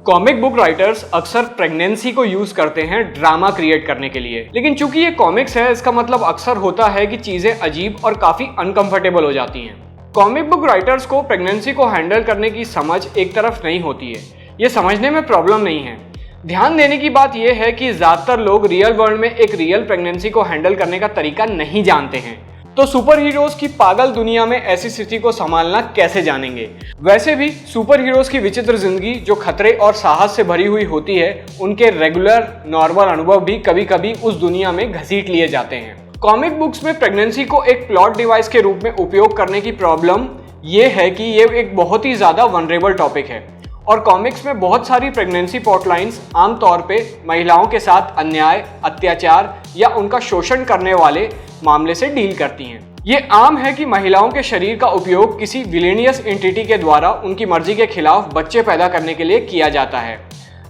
Comic book writers अक्सर pregnancy को use करते हैं ड्रामा क्रिएट करने के लिए, लेकिन चूंकि ये कॉमिक्स है इसका मतलब अक्सर होता है कि चीजें अजीब और काफी अनकंफर्टेबल हो जाती हैं। कॉमिक बुक राइटर्स को प्रेगनेंसी को हैंडल करने की समझ एक तरफ नहीं होती है, ये समझने में प्रॉब्लम नहीं है। ध्यान देने की बात यह है कि ज्यादातर लोग रियल वर्ल्ड में एक रियल प्रेगनेंसी को हैंडल करने का तरीका नहीं जानते हैं, तो सुपर हीरोज की पागल दुनिया में ऐसी स्थिति को संभालना कैसे जानेंगे। वैसे भी सुपर हीरोज की विचित्र जिंदगी जो खतरे और साहस से भरी हुई होती है, उनके रेगुलर नॉर्मल अनुभव भी कभी कभी उस दुनिया में घसीट लिए जाते हैं। कॉमिक बुक्स में प्रेगनेंसी को एक प्लॉट डिवाइस के रूप में उपयोग करने की प्रॉब्लम ये है कि ये एक बहुत ही ज्यादा वनरेबल टॉपिक है और कॉमिक्स में बहुत सारी प्रेगनेंसी प्लॉटलाइंस आमतौर पे महिलाओं के साथ अन्याय, अत्याचार या उनका शोषण करने वाले मामले से डील करती हैं। ये आम है कि महिलाओं के शरीर का उपयोग किसी विलेनियस एंटिटी के द्वारा उनकी मर्जी के खिलाफ बच्चे पैदा करने के लिए किया जाता है।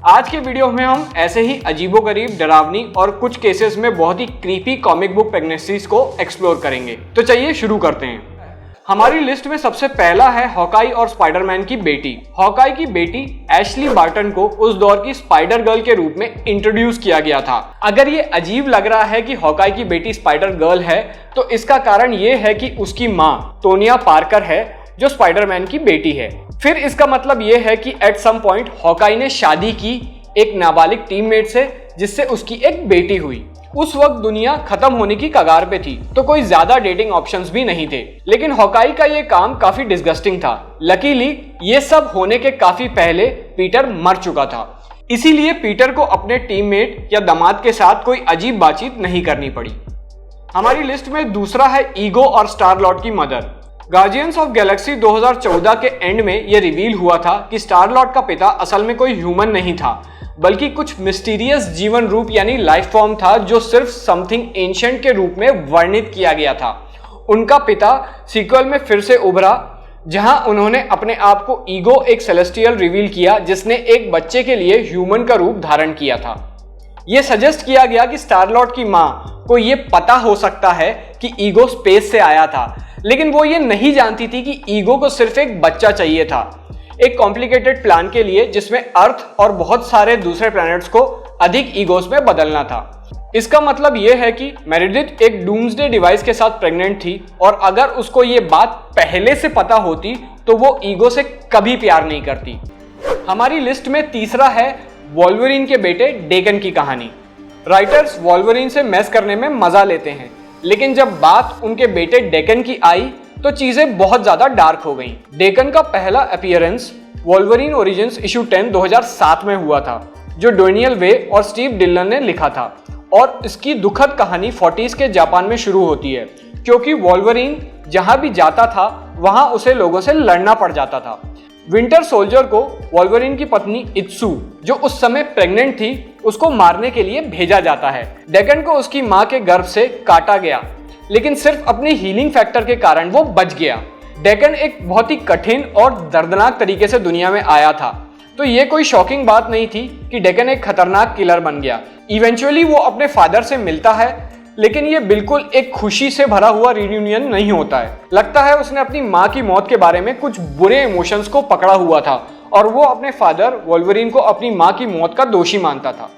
आज के वीडियो में हम ऐसे ही अजीबोगरीब, डरावनी और कुछ केसेस में बहुत ही क्रीपी कॉमिक बुक प्रेगनेंसीज को एक्सप्लोर करेंगे। तो चलिए शुरू करते हैं। हमारी लिस्ट में सबसे पहला है हॉकाई और स्पाइडरमैन की बेटी। हॉकाई की बेटी एशली बार्टन को उस दौर की स्पाइडर गर्ल के रूप में इंट्रोड्यूस किया गया था। अगर ये अजीब लग रहा है कि हॉकाई की बेटी स्पाइडर गर्ल है, तो इसका कारण ये है कि उसकी माँ टोनिया पार्कर है जो स्पाइडरमैन की बेटी है। फिर इसका मतलब ये है कि एट सम पॉइंट हॉकाई ने शादी की एक नाबालिग टीममेट से, जिससे उसकी एक बेटी हुई। उस वक्त दुनिया खत्म होने की कगार पे थी, तो कोई ज्यादा डेटिंग ऑप्शंस भी नहीं थे, लेकिन हॉकाई का ये काम काफी डिस्गस्टिंग था। लकीली ये सब होने के काफी पहले पीटर मर चुका था, इसीलिए पीटर को अपने टीममेट या दामाद के साथ कोई अजीब बातचीत नहीं करनी पड़ी। हमारी लिस्ट में दूसरा है ईगो और स्टार लॉर्ड की मदर। गार्जियंस ऑफ गैलेक्सी 2014 के एंड में यह रिवील हुआ था कि स्टार लॉर्ड का पिता असल में कोई ह्यूमन नहीं था, बल्कि कुछ मिस्टीरियस जीवन रूप यानी लाइफ फॉर्म था जो सिर्फ समथिंग एंशिएंट के रूप में वर्णित किया गया था। उनका पिता सीक्वल में फिर से उभरा, जहां उन्होंने अपने आप को ईगो एक सेलेस्टियल रिवील किया जिसने एक बच्चे के लिए ह्यूमन का रूप धारण किया था। यह सजेस्ट किया गया कि स्टार लॉर्ड की मां को यह पता हो सकता है कि ईगो स्पेस से आया था, लेकिन वो ये नहीं जानती थी कि ईगो को सिर्फ एक बच्चा चाहिए था, एक कॉम्प्लिकेटेड प्लान के लिए जिसमें अर्थ और बहुत सारे दूसरे प्लैनेट्स को अधिक ईगोस में बदलना था। इसका मतलब यह है कि मेरिडिथ एक डूम्सडे डिवाइस के साथ प्रेग्नेंट थी और अगर उसको ये बात पहले से पता होती तो वो ईगो से कभी प्यार नहीं करती। हमारी लिस्ट में तीसरा है वोल्वरिन के बेटे डेकन की कहानी। राइटर्स वोल्वरिन से मैस करने में मजा लेते हैं, लेकिन जब बात उनके बेटे डेकन की आई तो चीजें बहुत ज्यादा डार्क हो गईं। डेकन का पहला अपीयरेंस वोल्वरिन ओरिजिन्स इशू 10 2007 में हुआ था, जो डैनियल वे और स्टीव डिलन ने लिखा था, और इसकी दुखद कहानी 40s के जापान में शुरू होती है, क्योंकि वोल्वरिन जहां भी जाता था वहां उसे लोगों से लड़ना पड़ जाता था। विंटर सोल्जर को वोल्वरिन की पत्नी इत्सु, जो उस समय प्रेग्नेंट थी, उसको मारने के लिए भेजा जाता है। डेकन को उसकी मां के गर्भ से काटा गया, लेकिन सिर्फ अपनी हीलिंग फैक्टर के कारण वो बच गया। डेकन एक बहुत ही कठिन और दर्दनाक तरीके से दुनिया में आया था, तो ये कोई शॉकिंग बात नहीं थी कि डेकन एक खतरनाक किलर बन गया। इवेंचुअली वो अपने फादर से मिलता है, लेकिन ये बिल्कुल एक खुशी से भरा हुआ रियूनियन नहीं होता है। लगता है उसने अपनी माँ की मौत के बारे में कुछ बुरे इमोशंस को पकड़ा हुआ था और वो अपने फादर वोल्वरिन को अपनी माँ की मौत का दोषी मानता था।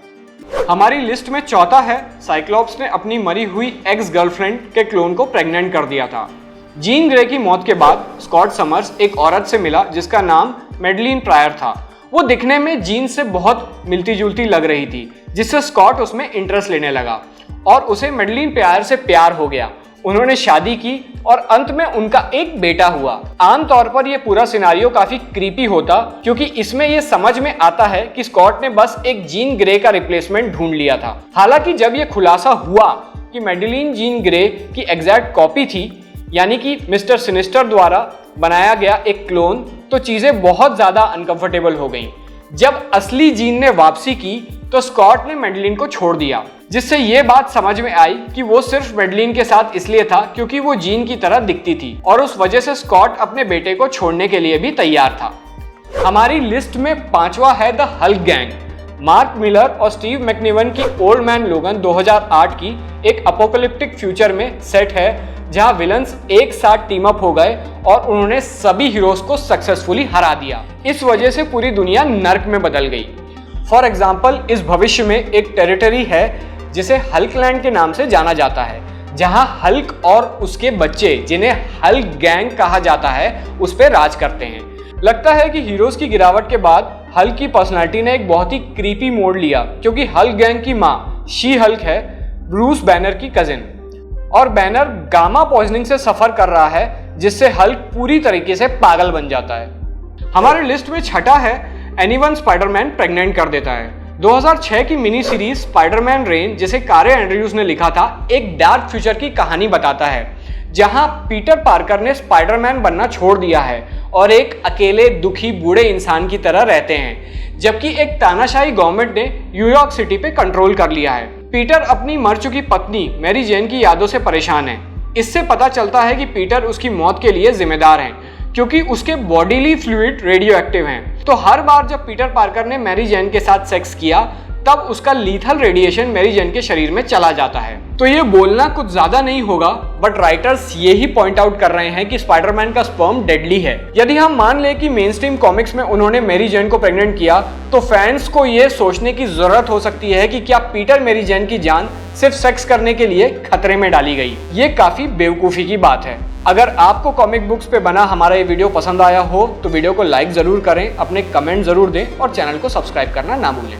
हमारी लिस्ट में चौथा है साइक्लॉप्स ने अपनी मरी हुई एक्स गर्लफ्रेंड के क्लोन को प्रेग्नेंट कर दिया था। जीन ग्रे की मौत के बाद स्कॉट समर्स एक औरत से मिला जिसका नाम मैडलिन प्रायर था। वो दिखने में जीन से बहुत मिलती जुलती लग रही थी, जिससे स्कॉट उसमें इंटरेस्ट लेने लगा और उसे मैडलिन प्रायर से प्यार हो गया। उन्होंने शादी की और अंत में उनका एक बेटा हुआ। आमतौर पर यह पूरा सिनारियो काफी क्रीपी होता, क्योंकि इसमें यह समझ में आता है कि स्कॉट ने बस एक जीन ग्रे का रिप्लेसमेंट ढूंढ लिया था। हालांकि जब यह खुलासा हुआ कि मैडलिन जीन ग्रे की एग्जैक्ट कॉपी थी, यानी कि मिस्टर सिनिस्टर द्वारा बनाया गया एक क्लोन, तो चीजें बहुत ज्यादा अनकंफर्टेबल हो गईं। जब असली जीन ने वापसी की तो स्कॉट ने मैडलिन को छोड़ दिया, जिससे ये बात समझ में आई कि वो सिर्फ मैडलिन के साथ इसलिए था क्योंकि वो जीन की तरह दिखती थी, और उस वजह से स्कॉट अपने बेटे को छोड़ने के लिए भी तैयार था। हमारी लिस्ट में पांचवा है the Hulk gang. Mark Miller और स्टीव मैकनिवन की ओल्ड मैन लोगन 2008 की एक अपोकलिप्टिक फ्यूचर में सेट है, जहां विलन्स एक साथ टीम अप हो गए और उन्होंने सभी हीरोज को सक्सेसफुली हरा दिया। इस वजह से पूरी दुनिया नर्क में बदल गई। फॉर एग्जाम्पल, इस भविष्य में एक टेरिटरी है जिसे हल्कलैंड के नाम से जाना जाता है, जहां हल्क और उसके बच्चे, जिन्हें हल्क गैंग कहा जाता है, उस पर राज करते हैं। लगता है कि हीरोज की गिरावट के बाद हल्क की पर्सनालिटी ने एक बहुत ही क्रीपी मोड़ लिया, क्योंकि हल्क गैंग की माँ शी हल्क है ब्रूस बैनर की कजिन, और बैनर गामा पॉइजनिंग से सफर कर रहा है, जिससे हल्क पूरी तरीके से पागल बन जाता है। हमारे लिस्ट में छठा है एनीवन स्पाइडरमैन प्रेग्नेंट कर देता है। 2006 की मिनी सीरीज स्पाइडरमैन रेन, जिसे कारे एंड्रयूज ने लिखा था, एक डार्क फ्यूचर की कहानी बताता है, जहां पीटर पार्कर ने स्पाइडरमैन बनना छोड़ दिया है और एक अकेले दुखी बूढ़े इंसान की तरह रहते हैं, जबकि एक तानाशाही गवर्नमेंट ने न्यूयॉर्क सिटी पे कंट्रोल कर लिया है। पीटर अपनी मर चुकी पत्नी मैरी जेन की यादों से परेशान है। इससे पता चलता है कि पीटर उसकी मौत के लिए जिम्मेदार हैं, क्योंकि उसके बॉडीली फ्लूइड रेडियो एक्टिव हैं। तो हर बार जब पीटर पार्कर ने मैरी जेन के साथ सेक्स किया, तब उसका लीथल रेडिएशन मैरी जेन के शरीर में चला जाता है। तो ये बोलना कुछ ज्यादा नहीं होगा, बट राइटर्स ये ही पॉइंट आउट कर रहे हैं कि स्पाइडरमैन का स्पर्म डेडली है। यदि हम मान लें कि मेन स्ट्रीम कॉमिक्स में उन्होंने मैरी जेन को प्रेग्नेंट किया, तो फैंस को ये सोचने की जरूरत हो सकती है कि क्या पीटर मैरी जेन की जान सिर्फ सेक्स करने के लिए खतरे में डाली गई। ये काफी बेवकूफी की बात है। अगर आपको कॉमिक बुक्स पे बना हमारा ये वीडियो पसंद आया हो तो वीडियो को लाइक जरूर करें, अपने कमेंट जरूर दें और चैनल को सब्सक्राइब करना ना भूलें।